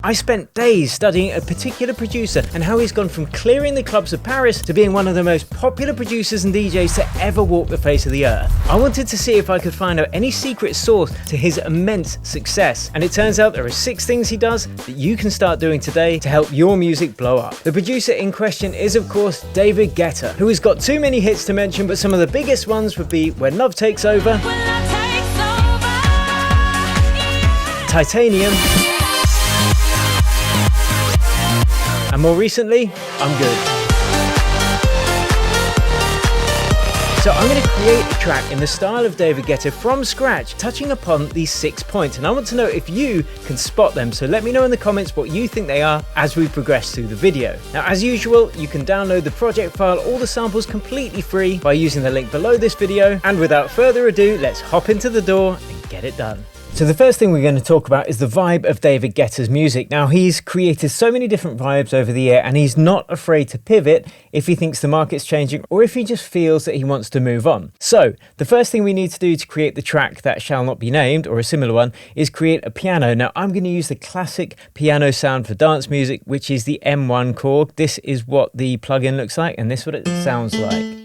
I spent days studying a particular producer and how he's gone from clearing the clubs of Paris to being one of the most popular producers and DJs to ever walk the face of the earth. I wanted to see if I could find out any secret source to his immense success, and it turns out there are 6 things he does that you can start doing today to help your music blow up. The producer in question is of course David Guetta, who has got too many hits to mention, but some of the biggest ones would be When Love Takes Over, Titanium, and more recently, I'm Good. So I'm going to create a track in the style of David Guetta from scratch, touching upon these 6 points, and I want to know if you can spot them, so let me know in the comments what you think they are as we progress through the video. Now, as usual, you can download the project file, all the samples completely free by using the link below this video, and without further ado, let's hop into the door and get it done. So the first thing we're going to talk about is the vibe of David Guetta's music. Now, he's created so many different vibes over the year, and he's not afraid to pivot if he thinks the market's changing or if he just feels that he wants to move on. So the first thing we need to do to create the track that shall not be named, or a similar one, is create a piano. Now, I'm going to use the classic piano sound for dance music, which is the M1 chord. This is what the plugin looks like, and this is what it sounds like.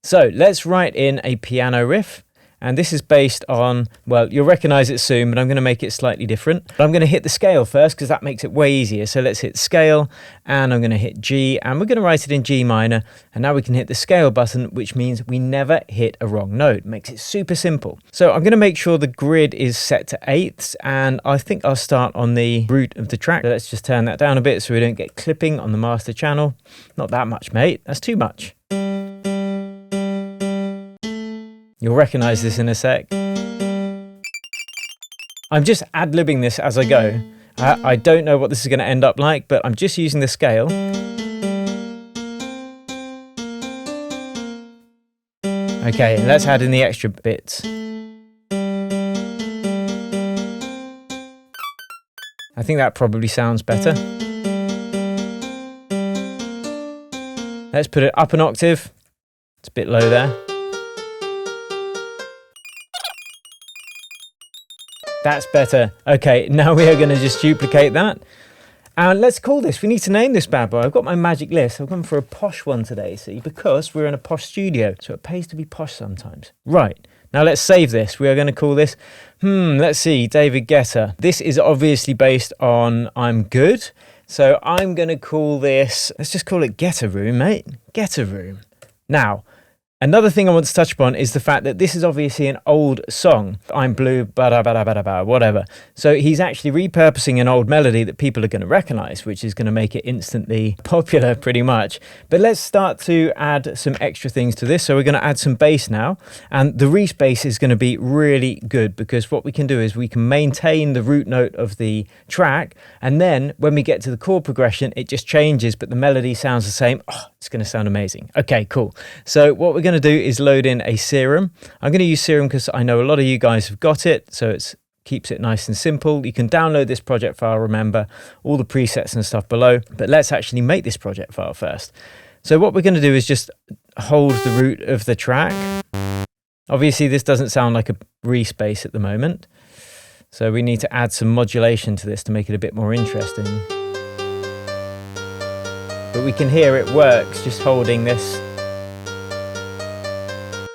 So let's write in a piano riff. And this is based on, well, you'll recognize it soon, but I'm going to make it slightly different. But I'm going to hit the scale first because that makes it way easier. So let's hit scale, and I'm going to hit G, and we're going to write it in G minor. And now we can hit the scale button, which means we never hit a wrong note. It makes it super simple. So I'm going to make sure the grid is set to 8ths, and I think I'll start on the root of the track. So let's just turn that down a bit so we don't get clipping on the master channel. Not that much, mate. That's too much. You'll recognize this in a sec. I'm just ad-libbing this as I go. I don't know what this is going to end up like, but I'm just using the scale. Okay, let's add in the extra bits. I think that probably sounds better. Let's put it up an octave. It's a bit low there. That's better. Okay, now we are going to just duplicate that. And let's call this, we need to name this bad boy. I've got my magic list. I've gone for a posh one today, see, because we're in a posh studio. So it pays to be posh sometimes. Right, now let's save this. We are going to call this, let's see, David Guetta. This is obviously based on I'm Good. So I'm going to call this, let's just call it Guetta Room, mate. Guetta Room. Now, another thing I want to touch upon is the fact that this is obviously an old song. I'm blue, ba-da-ba-da-ba-da-ba, whatever. So he's actually repurposing an old melody that people are going to recognize, which is going to make it instantly popular pretty much. But let's start to add some extra things to this. So we're going to add some bass now. And the Reese bass is going to be really good because what we can do is we can maintain the root note of the track. And then when we get to the chord progression, it just changes, but the melody sounds the same. Oh, it's going to sound amazing. Okay, cool. So what we're going to do is load in a Serum. I'm going to use Serum because I know a lot of you guys have got it, so it keeps it nice and simple. You can download this project file, remember, all the presets and stuff below, but let's actually make this project file first. So what we're going to do is just hold the root of the track. Obviously this doesn't sound like a Reese bass at the moment, so we need to add some modulation to this to make it a bit more interesting. But we can hear it works just holding this.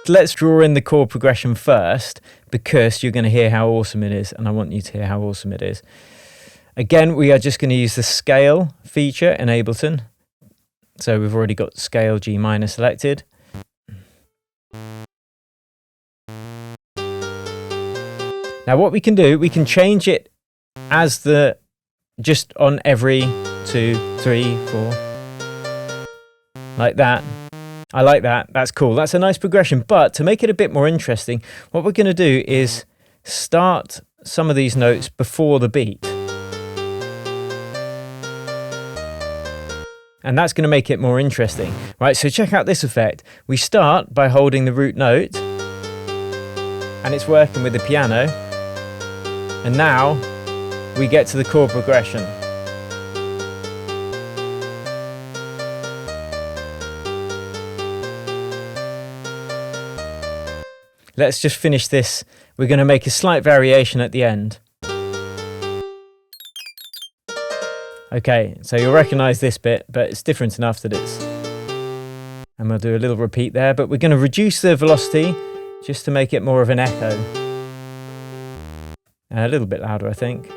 Let's draw in the chord progression first because you're going to hear how awesome it is, and I want you to hear how awesome it is. Again, we are just going to use the scale feature in Ableton. So we've already got scale G minor selected. Now what we can do, we can change it as the, just on every 2, 3, 4. Like that. I like that. That's cool. That's a nice progression. But to make it a bit more interesting, what we're going to do is start some of these notes before the beat. And that's going to make it more interesting. Right, so check out this effect. We start by holding the root note, and it's working with the piano. And now we get to the chord progression. Let's just finish this. We're going to make a slight variation at the end. Okay, so you'll recognize this bit, but it's different enough that it's... And we'll do a little repeat there, but we're going to reduce the velocity just to make it more of an echo. A little bit louder, I think.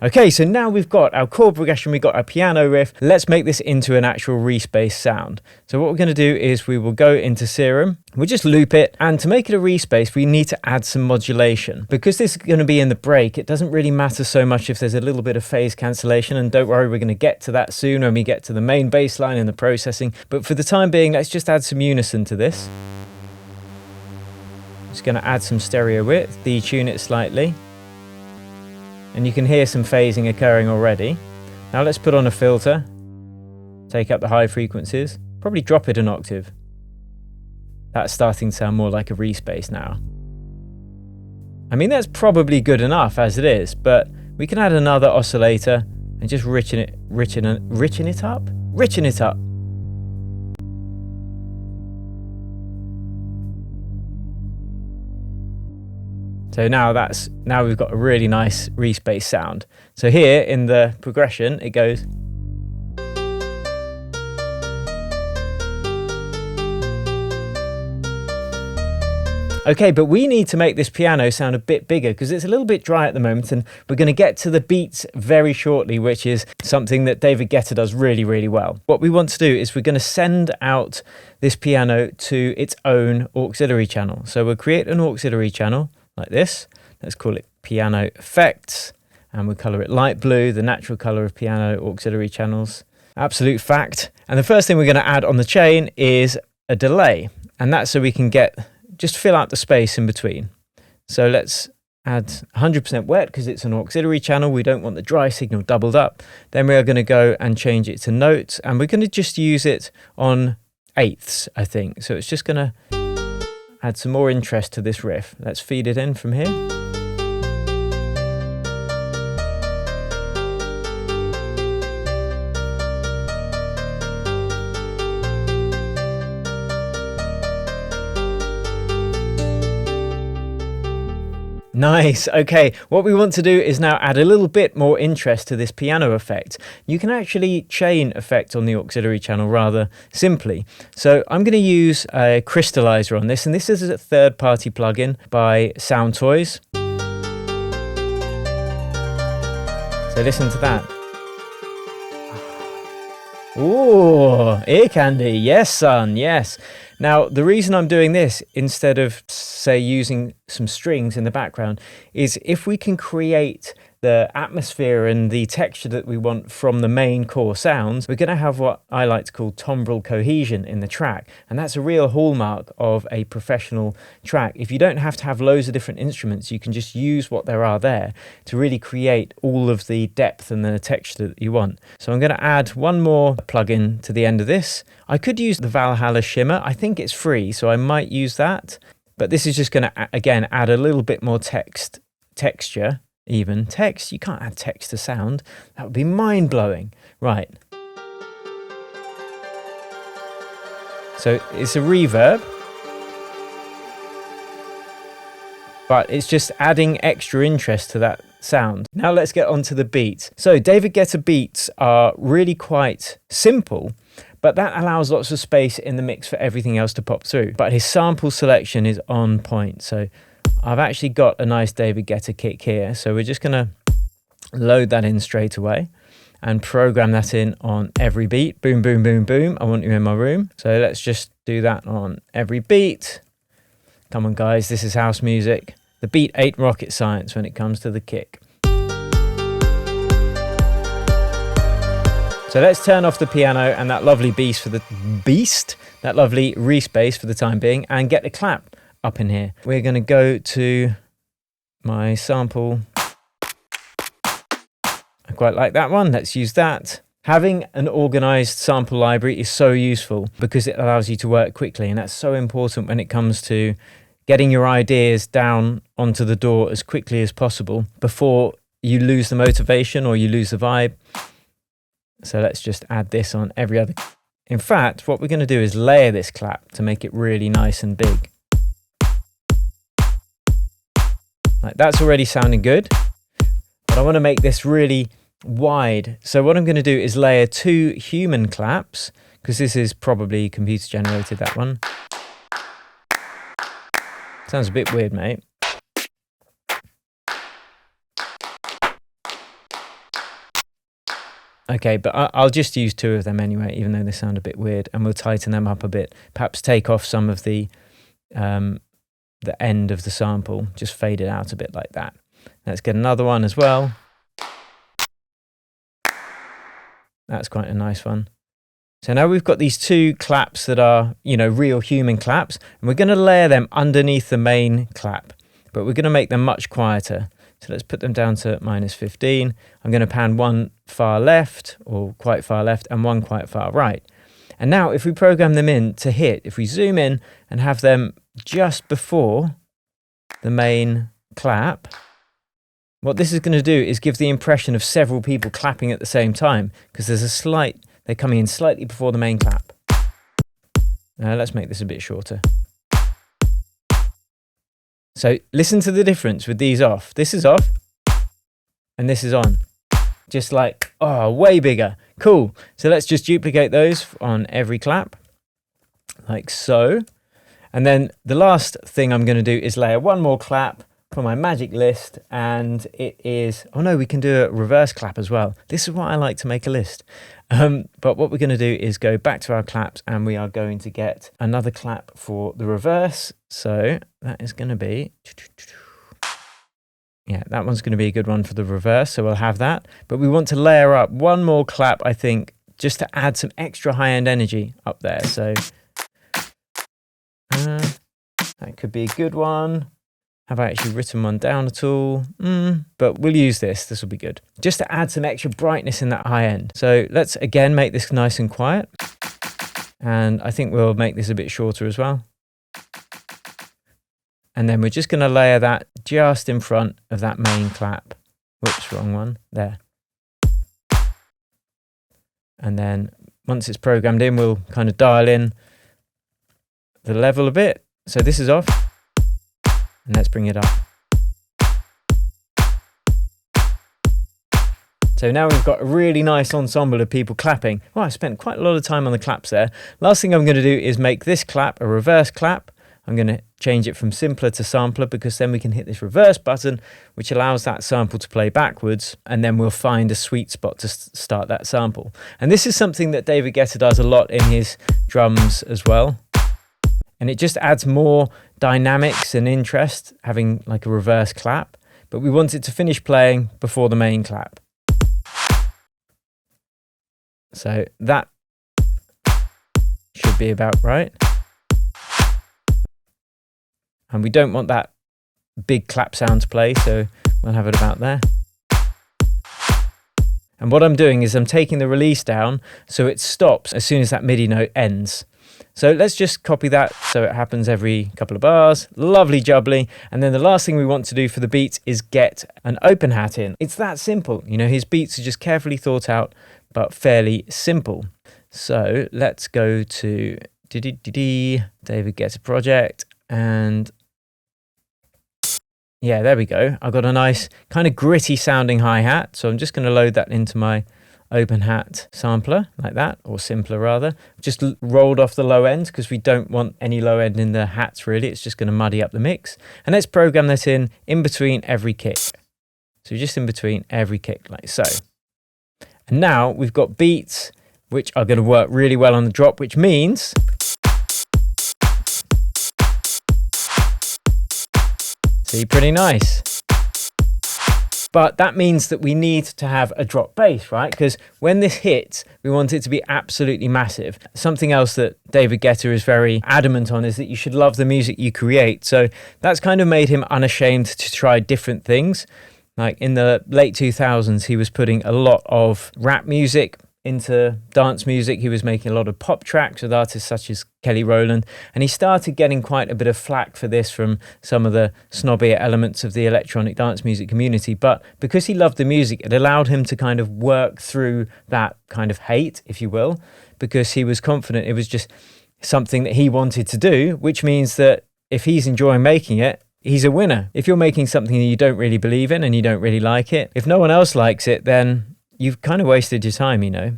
Okay, so now we've got our chord progression, we've got our piano riff. Let's make this into an actual Reese-based sound. So what we're going to do is we will go into Serum, we'll just loop it, and to make it a Reese-based, we need to add some modulation. Because this is going to be in the break, it doesn't really matter so much if there's a little bit of phase cancellation, and don't worry, we're going to get to that soon when we get to the main bass line and the processing. But for the time being, let's just add some unison to this. Just going to add some stereo width, detune it slightly. And you can hear some phasing occurring already. Now let's put on a filter, take up the high frequencies, probably drop it an octave. That's starting to sound more like a Reese bass now. I mean, that's probably good enough as it is, but we can add another oscillator and just richen it up. So now we've got a really nice Reese bass sound. So here in the progression, it goes. Okay, but we need to make this piano sound a bit bigger because it's a little bit dry at the moment, and we're going to get to the beats very shortly, which is something that David Guetta does really, really well. What we want to do is we're going to send out this piano to its own auxiliary channel. So we'll create an auxiliary channel like this. Let's call it Piano Effects, and we'll color it light blue, the natural color of piano auxiliary channels. Absolute fact. And the first thing we're going to add on the chain is a delay, and that's so we can just fill out the space in between. So let's add 100% wet because it's an auxiliary channel. We don't want the dry signal doubled up. Then we are going to go and change it to notes, and we're going to just use it on eighths, I think. So it's just going to add some more interest to this riff. Let's feed it in from here. Nice. Okay, what we want to do is now add a little bit more interest to this piano effect. You can actually chain effect on the auxiliary channel rather simply. So I'm going to use a crystallizer on this, and this is a third-party plugin by Sound Toys. So listen to that. Ooh, ear candy. Yes, son, yes. Now, the reason I'm doing this instead of, say, using some strings in the background is if we can create the atmosphere and the texture that we want from the main core sounds, we're going to have what I like to call timbral cohesion in the track. And that's a real hallmark of a professional track. If you don't have to have loads of different instruments, you can just use what there are there to really create all of the depth and the texture that you want. So I'm going to add one more plugin to the end of this. I could use the Valhalla Shimmer. I think it's free, so I might use that. But this is just going to, again, add a little bit more texture. Even text, you can't add text to sound. That would be mind-blowing. Right. So it's a reverb, but it's just adding extra interest to that sound. Now let's get on to the beats. So David Guetta beats are really quite simple, but that allows lots of space in the mix for everything else to pop through. But his sample selection is on point. So I've actually got a nice David Guetta kick here, so we're just going to load that in straight away and program that in on every beat. Boom, boom, boom, boom. I want you in my room. So let's just do that on every beat. Come on, guys, this is house music. The beat ain't rocket science when it comes to the kick. So let's turn off the piano and that lovely that lovely Reese bass for the time being, and get the clap up in here. We're going to go to my sample. I quite like that one. Let's use that. Having an organized sample library is so useful because it allows you to work quickly, and that's so important when it comes to getting your ideas down onto the DAW as quickly as possible before you lose the motivation or you lose the vibe. So let's just add this on every other. In fact, what we're going to do is layer this clap to make it really nice and big. Like, that's already sounding good, but I want to make this really wide. So what I'm going to do is layer 2 human claps, because this is probably computer generated, that one. Sounds a bit weird, mate. Okay, but I'll just use 2 of them anyway, even though they sound a bit weird, and we'll tighten them up a bit. Perhaps take off some of the end of the sample, just fade it out a bit like that. Let's get another one as well. That's quite a nice one. So now we've got these 2 claps that are, you know, real human claps, and we're going to layer them underneath the main clap, but we're going to make them much quieter. So let's put them down to -15. I'm going to pan one far left, or quite far left, and one quite far right. And now if we program them in to hit, if we zoom in and have them just before the main clap, what this is going to do is give the impression of several people clapping at the same time, because there's a slight, they're coming in slightly before the main clap. Now let's make this a bit shorter. So listen to the difference with these off. This is off and this is on. Just like, oh, way bigger. Cool. So let's just duplicate those on every clap, like so. And then the last thing I'm going to do is layer one more clap for my magic list, and it is, oh no, we can do a reverse clap as well. This is why I like to make a list. But what we're going to do is go back to our claps, and we are going to get another clap for the reverse. So that is going to be, yeah, that one's going to be a good one for the reverse. So we'll have that. But we want to layer up one more clap, I think, just to add some extra high-end energy up there. So that could be a good one. Have I actually written one down at all? But we'll use this. This will be good. Just to add some extra brightness in that high end. So let's again make this nice and quiet. And I think we'll make this a bit shorter as well. And then we're just going to layer that just in front of that main clap. Whoops, wrong one. There. And then once it's programmed in, we'll kind of dial in the level a bit. So this is off. And let's bring it up. So now we've got a really nice ensemble of people clapping. Well, I spent quite a lot of time on the claps there. Last thing I'm going to do is make this clap a reverse clap. I'm going to change it from simpler to sampler, because then we can hit this reverse button, which allows that sample to play backwards, and then we'll find a sweet spot to start that sample. And this is something that David Guetta does a lot in his drums as well. And it just adds more dynamics and interest, having like a reverse clap. But we want it to finish playing before the main clap. So that should be about right. And we don't want that big clap sound to play, so we'll have it about there. And what I'm doing is I'm taking the release down so it stops as soon as that MIDI note ends. So let's just copy that so it happens every couple of bars. Lovely jubbly. And then the last thing we want to do for the beats is get an open hat in. It's that simple. You know, his beats are just carefully thought out, but fairly simple. So let's go to David Guetta project, and yeah, there we go. I've got a nice kind of gritty sounding hi-hat. So I'm just going to load that into my open hat sampler like that, or simpler rather. Just rolled off the low end because we don't want any low end in the hats really. It's just going to muddy up the mix. And let's program this in between every kick. So just in between every kick like so. And now we've got beats which are going to work really well on the drop, which means see, pretty nice. But that means that we need to have a drop bass, right? Because when this hits, we want it to be absolutely massive. Something else that David Guetta is very adamant on is that you should love the music you create. So that's kind of made him unashamed to try different things. Like in the late 2000s, he was putting a lot of rap music into dance music. He was making a lot of pop tracks with artists such as Kelly Rowland, and he started getting quite a bit of flack for this from some of the snobbier elements of the electronic dance music community. But because he loved the music, it allowed him to kind of work through that kind of hate, if you will, because he was confident it was just something that he wanted to do, which means that if he's enjoying making it, he's a winner. If you're making something that you don't really believe in and you don't really like it, if no one else likes it, then you've kind of wasted your time, you know.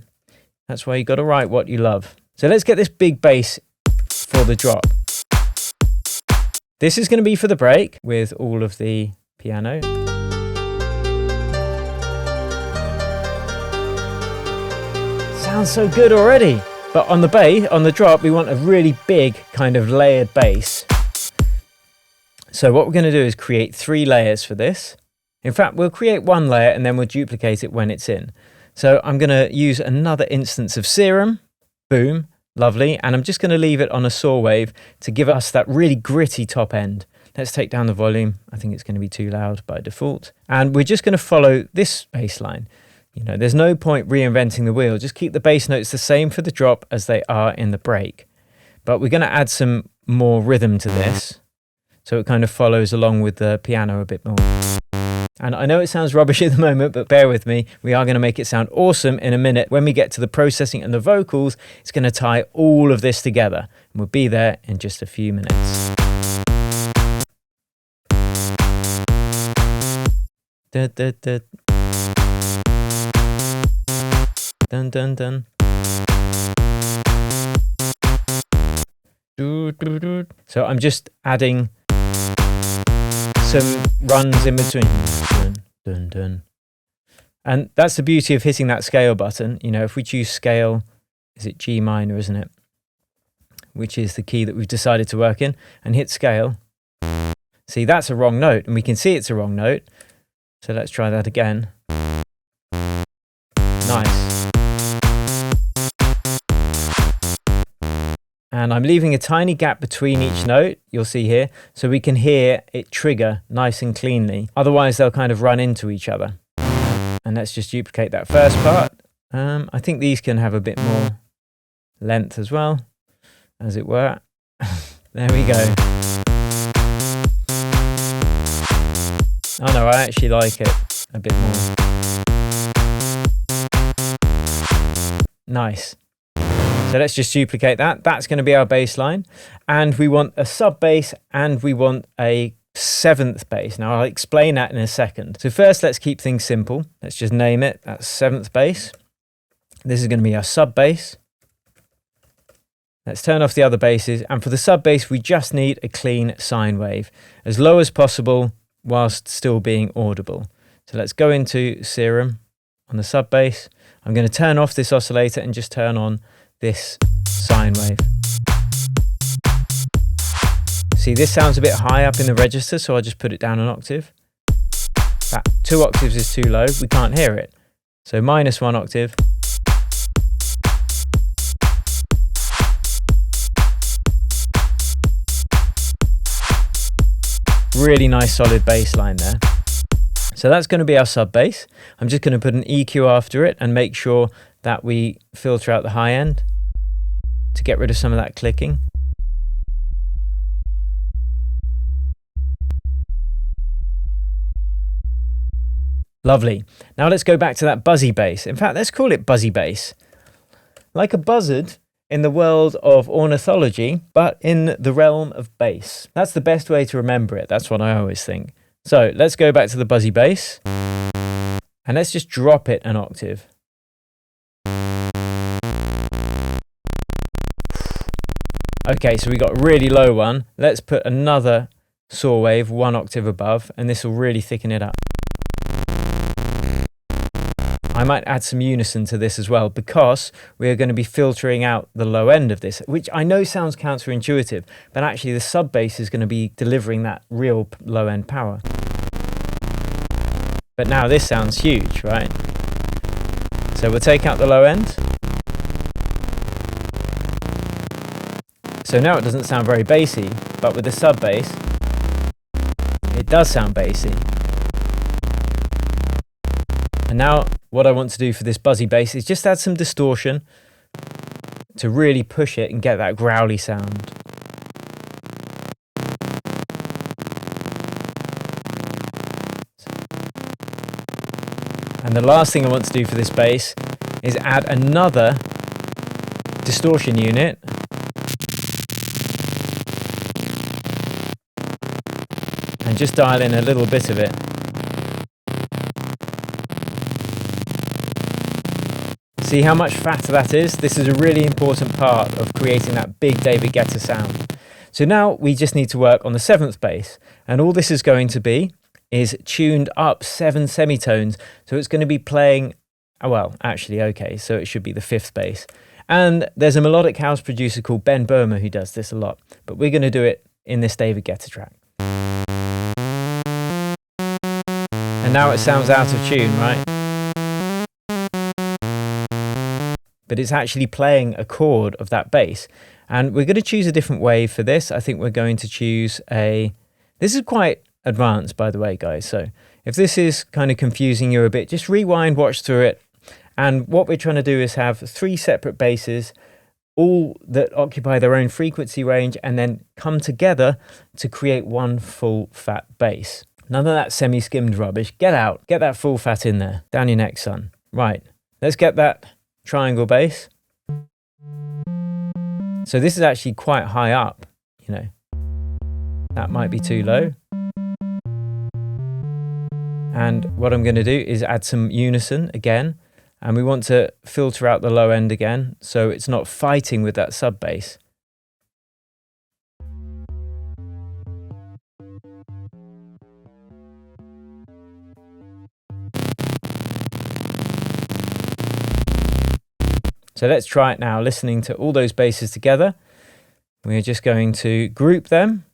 That's why you got to write what you love. So let's get this big bass for the drop. This is going to be for the break with all of the piano. Sounds so good already. But on the bass, on the drop, we want a really big kind of layered bass. So what we're going to do is create 3 layers for this. In fact, we'll create 1 layer and then we'll duplicate it when it's in. So I'm going to use another instance of Serum. Boom. Lovely. And I'm just going to leave it on a saw wave to give us that really gritty top end. Let's take down the volume. I think it's going to be too loud by default. And we're just going to follow this bass line. You know, there's no point reinventing the wheel. Just keep the bass notes the same for the drop as they are in the break. But we're going to add some more rhythm to this, so it kind of follows along with the piano a bit more. And I know it sounds rubbish at the moment, but bear with me. We are going to make it sound awesome in a minute. When we get to the processing and the vocals, it's going to tie all of this together. And we'll be there in just a few minutes. Da, da, da. Dun, dun, dun. So I'm just adding some runs in between. Dun, dun, dun. And that's the beauty of hitting that scale button. You know, if we choose scale, is it G minor, isn't it? Which is the key that we've decided to work in, and hit scale. See, that's a wrong note, and we can see it's a wrong note. So let's try that again. Nice. And I'm leaving a tiny gap between each note, you'll see here, so we can hear it trigger nice and cleanly. Otherwise, they'll kind of run into each other. And let's just duplicate that first part. I think these can have a bit more length as well, as it were. There we go. Oh no, I actually like it a bit more. Nice. So let's just duplicate that. That's going to be our bass line. And we want a sub bass and we want a 7th bass. Now I'll explain that in a second. So first, let's keep things simple. Let's just name it. That's 7th bass. This is going to be our sub bass. Let's turn off the other basses. And for the sub bass, we just need a clean sine wave, as low as possible whilst still being audible. So let's go into Serum on the sub bass. I'm going to turn off this oscillator and just turn on this sine wave. See, this sounds a bit high up in the register, so I'll just put it down an octave. That 2 octaves is too low, we can't hear it. So -1 octave. Really nice solid bass line there. So that's going to be our sub bass. I'm just going to put an EQ after it and make sure that we filter out the high end to get rid of some of that clicking. Lovely. Now let's go back to that buzzy bass. In fact, let's call it buzzy bass. Like a buzzard in the world of ornithology, but in the realm of bass. That's the best way to remember it. That's what I always think. So let's go back to the buzzy bass and let's just drop it an octave. Okay, so we got a really low one. Let's put another saw wave 1 octave above, and this will really thicken it up. I might add some unison to this as well, because we are going to be filtering out the low end of this, which I know sounds counterintuitive, but actually the sub bass is going to be delivering that real low end power. But now this sounds huge, right? So we'll take out the low end. So now it doesn't sound very bassy, but with the sub bass, it does sound bassy. And now what I want to do for this buzzy bass is just add some distortion to really push it and get that growly sound. And the last thing I want to do for this bass is add another distortion unit. And just dial in a little bit of it. See how much fatter that is? This is a really important part of creating that big David Guetta sound. So now we just need to work on the 7th bass, and all this is going to be is tuned up 7 semitones. So it's going to be playing, well, actually, okay, so it should be the 5th bass. And there's a melodic house producer called Ben Burma who does this a lot, but we're going to do it in this David Guetta track. And now it sounds out of tune, right? But it's actually playing a chord of that bass. And we're going to choose a different wave for this. I think we're going to choose a... This is quite advanced, by the way, guys. So if this is kind of confusing you a bit, just rewind, watch through it. And what we're trying to do is have 3 separate basses, all that occupy their own frequency range, and then come together to create one full fat bass. None of that semi-skimmed rubbish. Get out. Get that full fat in there. Down your neck, son. Right. Let's get that triangle bass. So this is actually quite high up, you know. That might be too low. And what I'm going to do is add some unison again. And we want to filter out the low end again, so it's not fighting with that sub bass. So let's try it now, listening to all those basses together. We're just going to group them.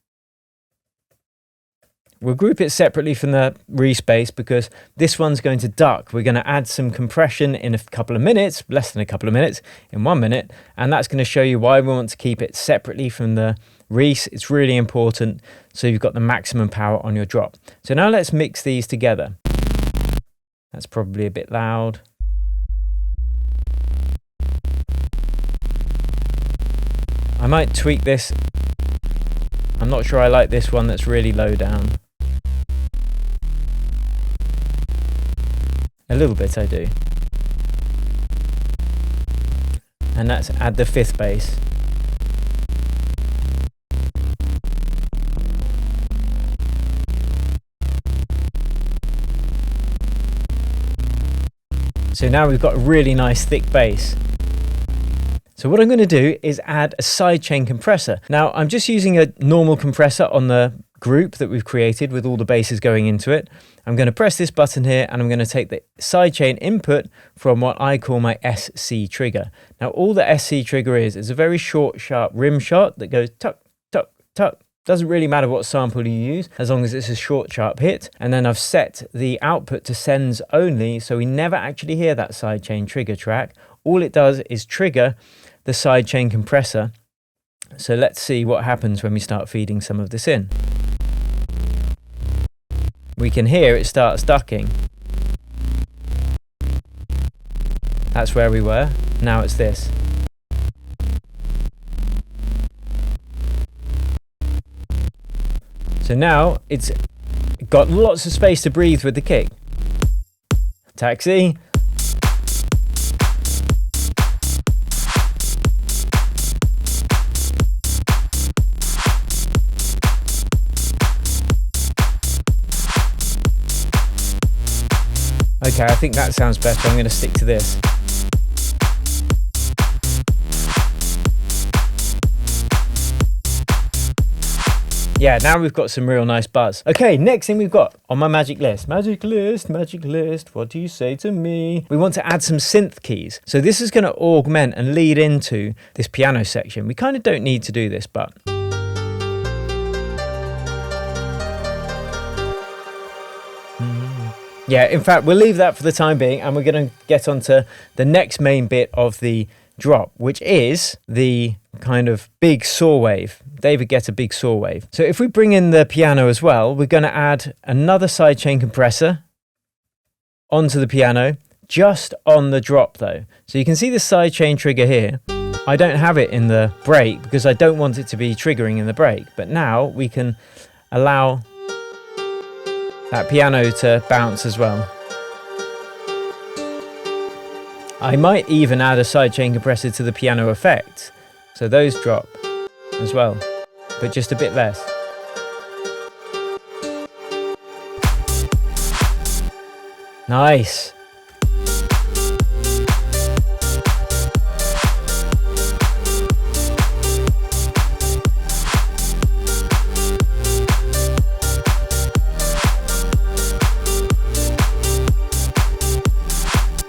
We'll group it separately from the Reese bass because this one's going to duck. We're going to add some compression in a couple of minutes, less than a couple of minutes, in 1 minute. And that's going to show you why we want to keep it separately from the Reese. It's really important so you've got the maximum power on your drop. So now let's mix these together. That's probably a bit loud. I might tweak this. I'm not sure I like this one that's really low down. A little bit I do. And let's add the 5th bass. So now we've got a really nice thick bass. So what I'm going to do is add a sidechain compressor. Now I'm just using a normal compressor on the group that we've created with all the basses going into it. I'm going to press this button here and I'm going to take the sidechain input from what I call my SC trigger. Now all the SC trigger is a very short, sharp rim shot that goes tuck, tuck, tuck. Doesn't really matter what sample you use as long as it's a short, sharp hit. And then I've set the output to sends only, so we never actually hear that sidechain trigger track. All it does is trigger the sidechain compressor. So let's see what happens when we start feeding some of this in. We can hear it starts ducking. That's where we were. Now it's this. So now it's got lots of space to breathe with the kick. Taxi. Okay, I think that sounds better. I'm going to stick to this. Yeah, now we've got some real nice buzz. Okay, next thing we've got on my magic list. Magic list, what do you say to me? We want to add some synth keys. So this is going to augment and lead into this piano section. We kind of don't need to do this, but... yeah, in fact, we'll leave that for the time being and we're going to get onto the next main bit of the drop, which is the kind of big saw wave. David Guetta big saw wave. So if we bring in the piano as well, we're going to add another sidechain compressor onto the piano, just on the drop though. So you can see the sidechain trigger here. I don't have it in the break because I don't want it to be triggering in the break, but now we can allow that piano to bounce as well. I might even add a sidechain compressor to the piano effect, so those drop as well, but just a bit less.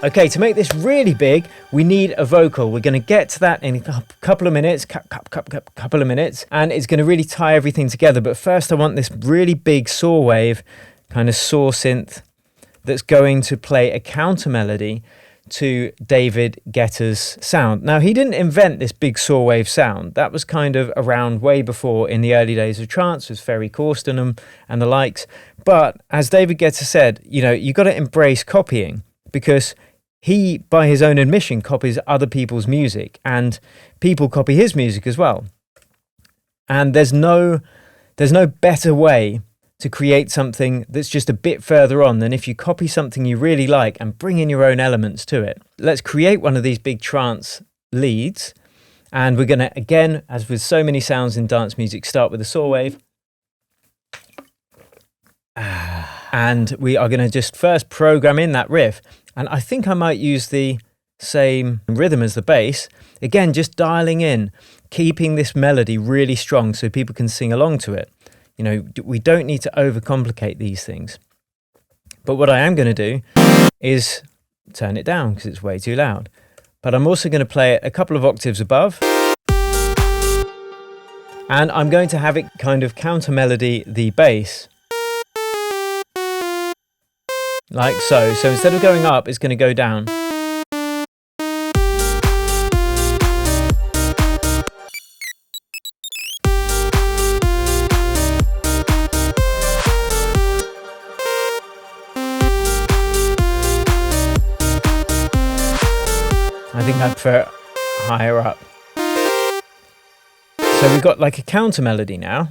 Okay, to make this really big, we need a vocal. We're going to get to that in a couple of minutes, and it's going to really tie everything together. But first, I want this really big saw wave, kind of saw synth, that's going to play a counter melody to David Guetta's sound. Now, he didn't invent this big saw wave sound. That was kind of around way before in the early days of trance with Ferry Corsten and the likes. But as David Guetta said, you know, you got to embrace copying, because he, by his own admission, copies other people's music, and people copy his music as well. And there's no better way to create something that's just a bit further on than if you copy something you really like and bring in your own elements to it. Let's create one of these big trance leads, and we're going to, again, as with so many sounds in dance music, start with a saw wave. And we are going to just first program in that riff. And I think I might use the same rhythm as the bass. Again, just dialing in, keeping this melody really strong so people can sing along to it. You know, we don't need to overcomplicate these things. But what I am going to do is turn it down because it's way too loud. But I'm also going to play it a couple of octaves above. And I'm going to have it kind of counter melody the bass. Like so. So instead of going up, it's going to go down. I think I prefer it higher up. So we've got like a counter melody now.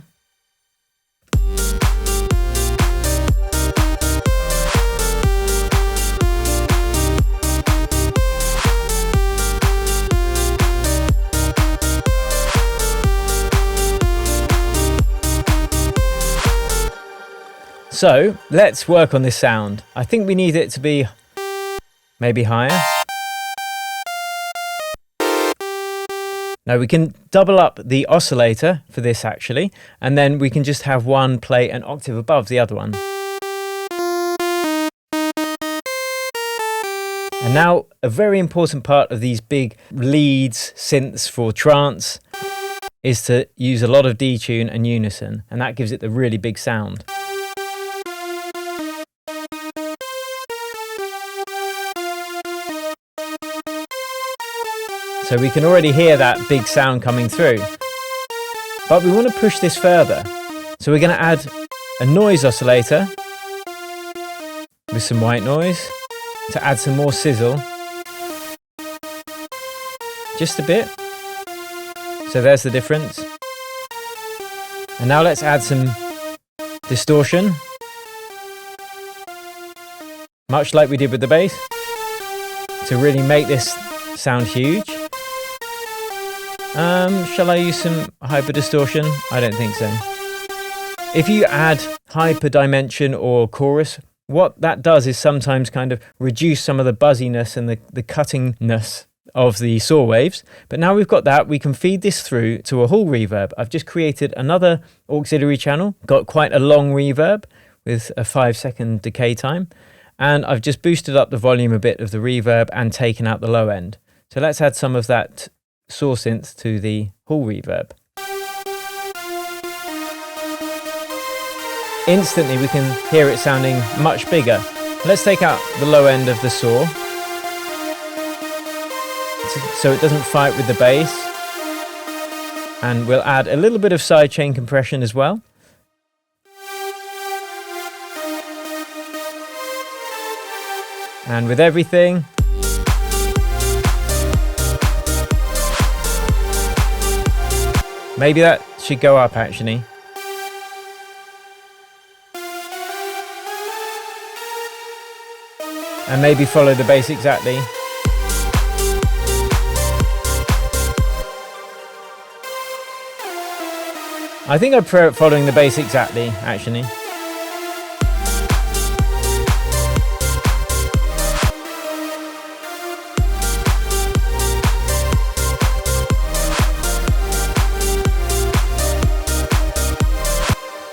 So let's work on this sound. I think we need it to be maybe higher. Now we can double up the oscillator for this actually, and then we can just have one play an octave above the other one. And now a very important part of these big leads, synths for trance, is to use a lot of detune and unison, and that gives it the really big sound. So we can already hear that big sound coming through. But we want to push this further. So we're going to add a noise oscillator with some white noise to add some more sizzle. Just a bit. So there's the difference. And now let's add some distortion. Much like we did with the bass. To really make this sound huge. Shall I use some hyper distortion? I don't think so. If you add hyper dimension or chorus, what that does is sometimes kind of reduce some of the buzziness and the cuttingness of the saw waves. But now we've got that, we can feed this through to a hall reverb. I've just created another auxiliary channel, got quite a long reverb with a 5-second decay time. And I've just boosted up the volume a bit of the reverb and taken out the low end. So let's add some of that saw synth to the hall reverb. Instantly we can hear it sounding much bigger. Let's take out the low end of the saw so it doesn't fight with the bass, and we'll add a little bit of sidechain compression as well. And with everything, maybe that should go up actually. And maybe follow the bass exactly. I think I prefer it following the bass exactly, actually.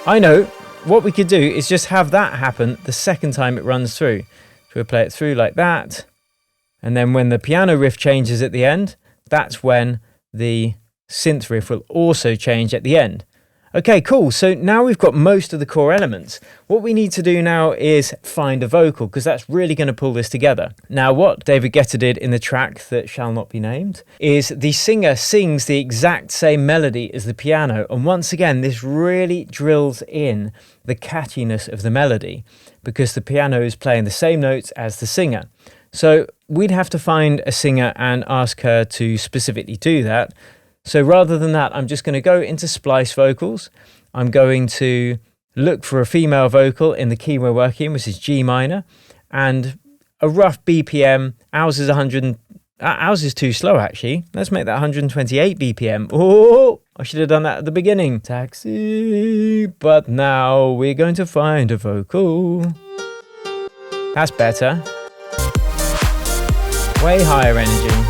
I know, what we could do is just have that happen the second time it runs through. So we'll play it through like that, And then when the piano riff changes at the end, that's when the synth riff will also change at the end. Okay, cool. So now we've got most of the core elements. What we need to do now is find a vocal, because that's really going to pull this together. Now, what David Guetta did in the track that shall not be named is the singer sings the exact same melody as the piano. And once again, this really drills in the catchiness of the melody because the piano is playing the same notes as the singer. So we'd have to find a singer and ask her to specifically do that. So rather than that, I'm just going to go into Splice Vocals. I'm going to look for a female vocal in the key we're working in, which is G minor, and a rough BPM. Ours is too slow, actually. Let's make that 128 BPM. Oh, I should have done that at the beginning. Taxi, but now we're going to find a vocal. That's better. Way higher energy.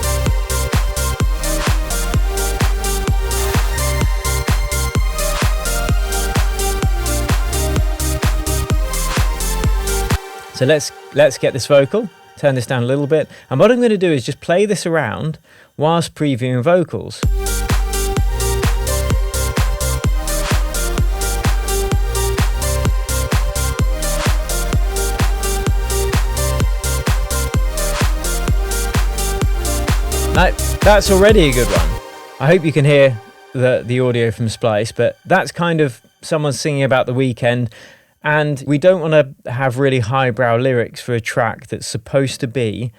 So let's get this vocal, turn this down a little bit. And what I'm going to do is just play this around whilst previewing vocals. That's already a good one. I hope you can hear the audio from Splice, but that's kind of someone singing about the weekend. And we don't want to have really highbrow lyrics for a track that's supposed to be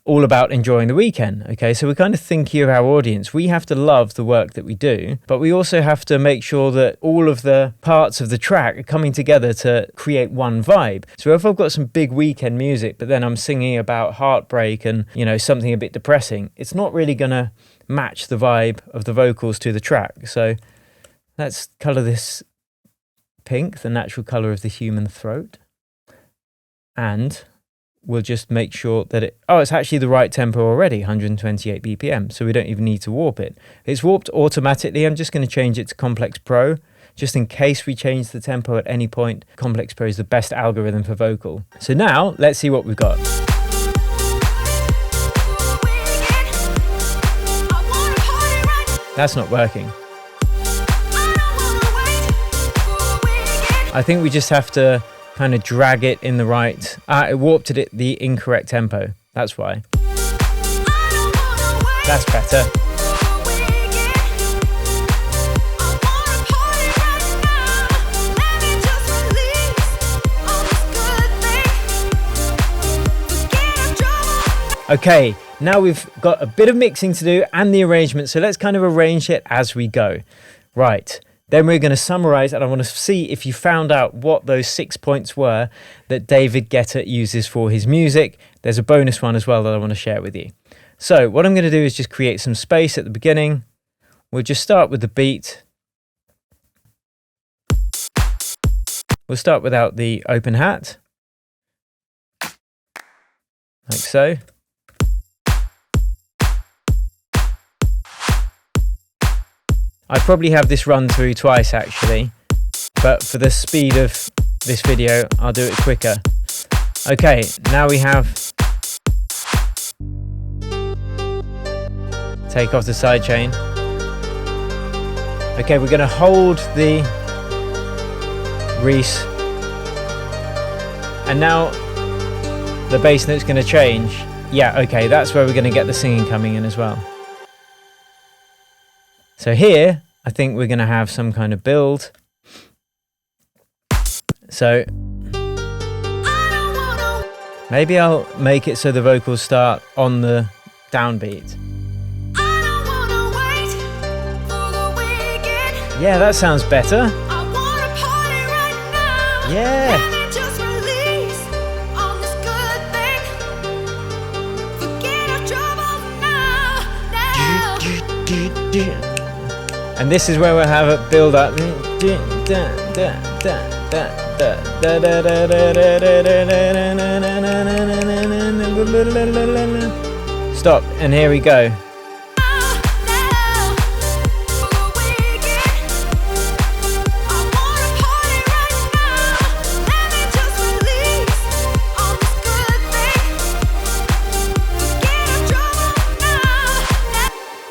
all about enjoying the weekend. Okay, so we're kind of thinking of our audience. We have to love the work that we do, but we also have to make sure that all of the parts of the track are coming together to create one vibe. So if I've got some big weekend music, but then I'm singing about heartbreak and, you know, something a bit depressing, it's not really going to match the vibe of the vocals to the track. So let's color this pink, the natural color of the human throat, and we'll just make sure that it's actually the right tempo already, 128 BPM, so we don't even need to warp it. It's warped automatically. I'm just going to change it to Complex Pro just in case we change the tempo at any point. Complex Pro is the best algorithm for vocal. So now let's see what we've got. That's not working. I think we just have to kind of drag it in the right... it warped it at the incorrect tempo. That's why. That's better. Okay, now we've got a bit of mixing to do and the arrangement, so let's kind of arrange it as we go. Right. Then we're going to summarize, and I want to see if you found out what those 6 points were that David Guetta uses for his music. There's a bonus one as well that I want to share with you. So what I'm going to do is just create some space at the beginning. We'll just start with the beat. We'll start without the open hat, like so. I probably have this run through twice actually, but for the speed of this video, I'll do it quicker. Okay, now we have take off the sidechain. Okay, we're going to hold the Reese, and now the bass note's going to change. Yeah, okay, that's where we're going to get the singing coming in as well. So here, I think we're going to have some kind of build. So maybe I'll make it so the vocals start on the downbeat. Yeah, that sounds better. Yeah. And this is where we'll have a build up. Stop, and here we go.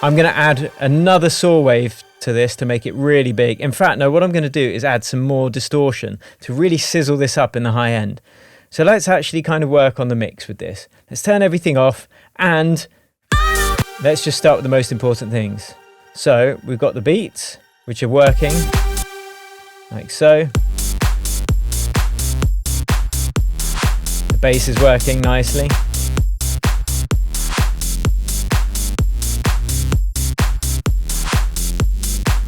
I'm going to add another saw wave to this to make it really big. In fact, no, what I'm going to do is add some more distortion to really sizzle this up in the high end. So let's actually kind of work on the mix with this. Let's turn everything off and let's just start with the most important things. So we've got the beats, which are working like so. The bass is working nicely.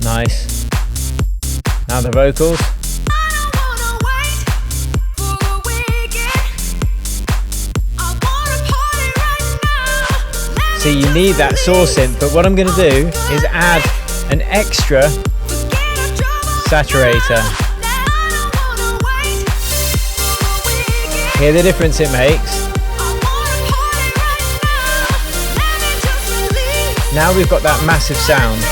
Nice. Now the vocals. See, you need that saw synth, but what I'm going to do is add an extra saturator. Hear the difference it makes. Now we've got that massive sound.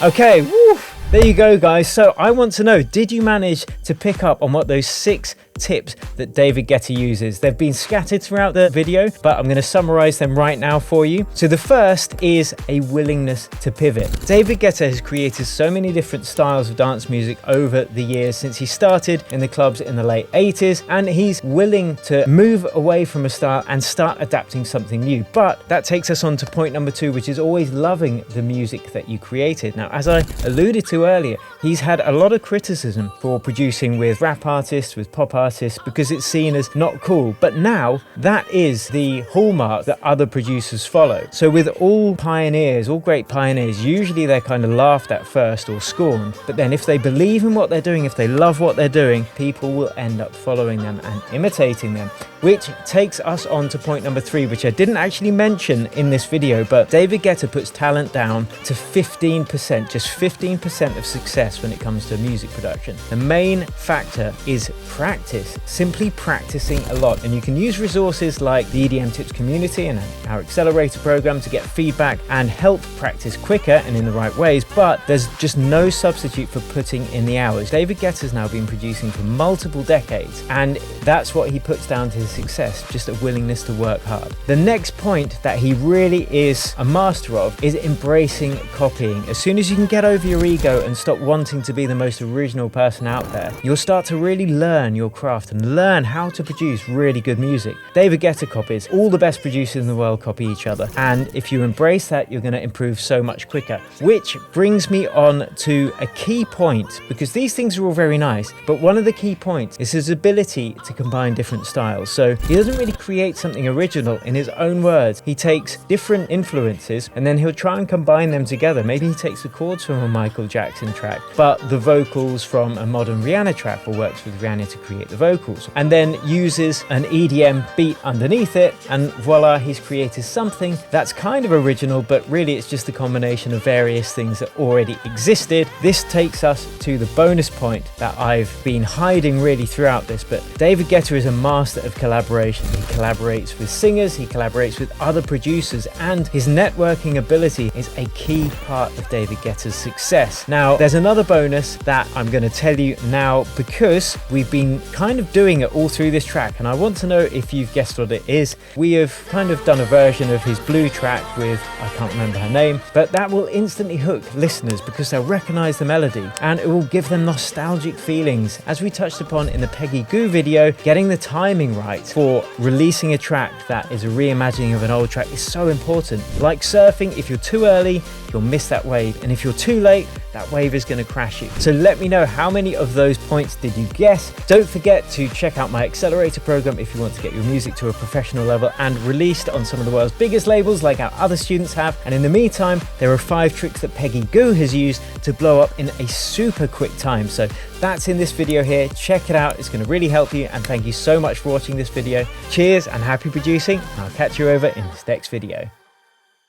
Okay, woo, there you go guys. So I want to know, did you manage to pick up on what those 6 tips that David Guetta uses? They've been scattered throughout the video, but I'm going to summarize them right now for you. So the first is a willingness to pivot. David Guetta has created so many different styles of dance music over the years since he started in the clubs in the late 80s, and he's willing to move away from a style and start adapting something new. But that takes us on to point number 2, which is always loving the music that you created. Now, as I alluded to earlier, he's had a lot of criticism for producing with rap artists, with pop artists, because it's seen as not cool. But now that is the hallmark that other producers follow. So with all pioneers, all great pioneers, usually they're kind of laughed at first or scorned. But then if they believe in what they're doing, if they love what they're doing, people will end up following them and imitating them. Which takes us on to point number 3, which I didn't actually mention in this video, but David Guetta puts talent down to 15%, just 15% of success when it comes to music production. The main factor is practice, simply practicing a lot. And you can use resources like the EDM Tips community and our accelerator program to get feedback and help practice quicker and in the right ways, but there's just no substitute for putting in the hours. David Guetta's now been producing for multiple decades, and that's what he puts down to his success, just a willingness to work hard. The next point that he really is a master of is embracing copying. As soon as you can get over your ego and stop wanting to be the most original person out there, you'll start to really learn your craft and learn how to produce really good music. David Guetta copies. All the best producers in the world copy each other, and if you embrace that, you're going to improve so much quicker. Which brings me on to a key point, because these things are all very nice, but one of the key points is his ability to combine different styles. So he doesn't really create something original in his own words. He takes different influences and then he'll try and combine them together. Maybe he takes the chords from a Michael Jackson track, but the vocals from a modern Rihanna track, or works with Rihanna to create the vocals, and then uses an EDM beat underneath it, and voila, he's created something that's kind of original, but really it's just a combination of various things that already existed. This takes us to the bonus point that I've been hiding really throughout this, but David Guetta is a master of collaboration. He collaborates with singers, he collaborates with other producers, and his networking ability is a key part of David Guetta's success. Now, there's another bonus that I'm going to tell you now, because we've been kind of doing it all through this track, and I want to know if you've guessed what it is. We have kind of done a version of his Blue track with, I can't remember her name, but that will instantly hook listeners because they'll recognize the melody and it will give them nostalgic feelings. As we touched upon in the Peggy Goo video, getting the timing right for releasing a track that is a reimagining of an old track is so important. Like surfing, if you're too early, you'll miss that wave, and if you're too late, that wave is going to crash you. So let me know, how many of those points did you guess? Don't forget to check out my accelerator program if you want to get your music to a professional level and released on some of the world's biggest labels like our other students have. And in the meantime, there are 5 tricks that Peggy Goo has used to blow up in a super quick time. So that's in this video here. Check it out. It's going to really help you, and thank you so much for watching this video. Cheers and happy producing. I'll catch you over in this next video.